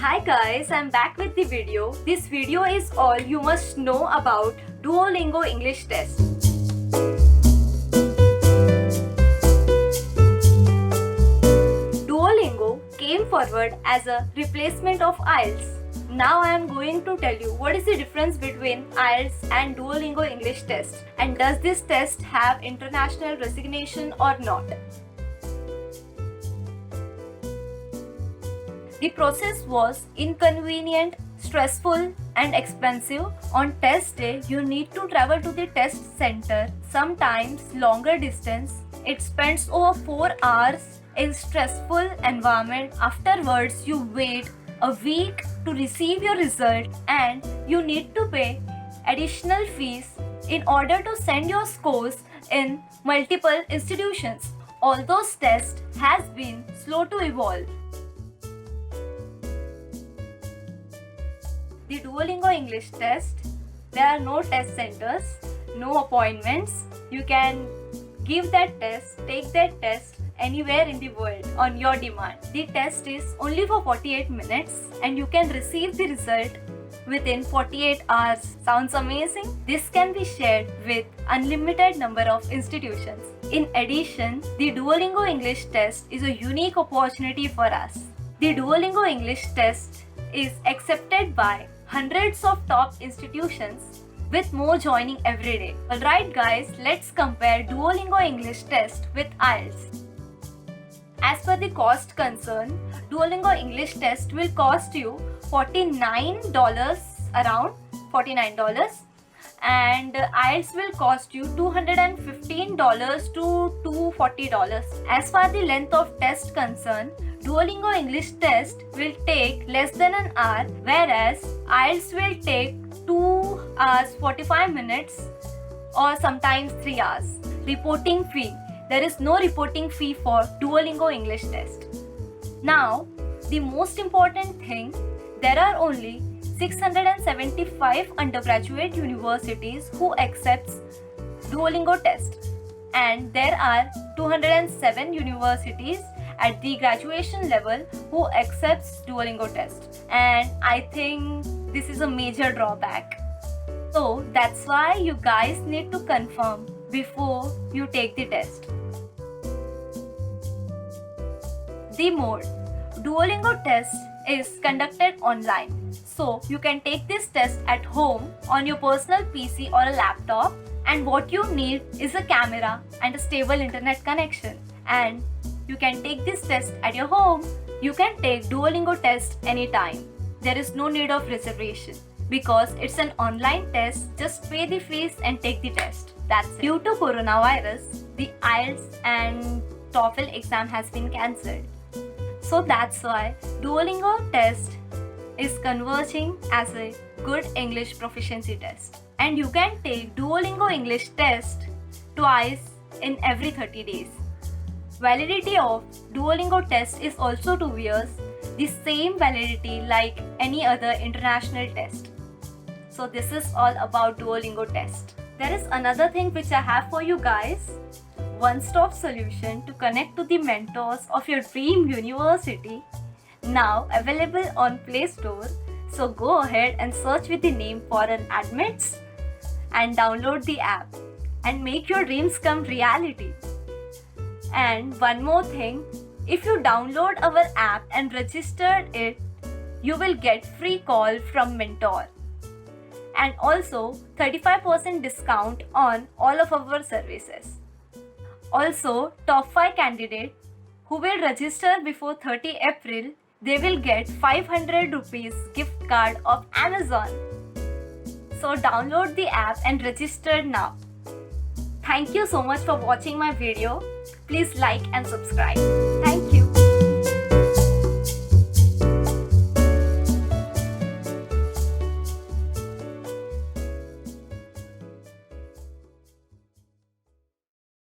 Hi guys, I'm back with the video. This video is all you must know about Duolingo English test. Duolingo came forward as a replacement of IELTS. Now I am going to tell you what is the difference between IELTS and Duolingo English test, and does this test have international recognition or not. The process was inconvenient, stressful and expensive. On test day, you need to travel to the test center, sometimes longer distance. It spends over 4 hours in stressful environment. Afterwards, you wait a week to receive your result and you need to pay additional fees in order to send your scores in multiple institutions. All those tests has been slow to evolve. The Duolingo English test, there are no test centers, no appointments. You can give that test, take that test anywhere in the world on your demand. The test is only for 48 minutes and you can receive the result within 48 hours. Sounds amazing? This can be shared with unlimited number of institutions. In addition, the Duolingo English test is a unique opportunity for us. The Duolingo English test is accepted by hundreds of top institutions with more joining every day. Alright guys, let's compare Duolingo English test with IELTS. As per the cost concern, Duolingo English test will cost you $49, around $49, and IELTS will cost you $215 to $240. As far the length of test concern, Duolingo English test will take less than an hour, whereas IELTS will take 2 hours 45 minutes or sometimes 3 hours. Reporting fee. There is no reporting fee for Duolingo English test. Now, the most important thing, there are only 675 undergraduate universities who accepts Duolingo test, and there are 207 universities at the graduation level who accepts Duolingo test, and I think this is a major drawback. So that's why you guys need to confirm before you take the test. The mode. Duolingo test is conducted online, so you can take this test at home on your personal PC or a laptop, and what you need is a camera and a stable internet connection, and you can take this test at your home. You can take Duolingo test anytime. There is no need of reservation because it's an online test. Just pay the fees and take the test. That's it. Due to coronavirus, the IELTS and TOEFL exam has been cancelled. So that's why Duolingo test is converging as a good English proficiency test. And you can take Duolingo English test twice in every 30 days. Validity of Duolingo test is also 2 years, the same validity like any other international test. So this is all about Duolingo test. There is another thing which I have for you guys. One-stop solution to connect to the mentors of your dream university, now available on Play Store. So go ahead and search with the name Foreign Admits and download the app and make your dreams come reality. And one more thing, if you download our app and register it, you will get free call from Mentor and also 35% discount on all of our services. Also, top 5 candidate who will register before 30 April, they will get 500 rupees gift card of Amazon. So download the app and register now. Thank you so much for watching my video. Please like and subscribe. Thank you.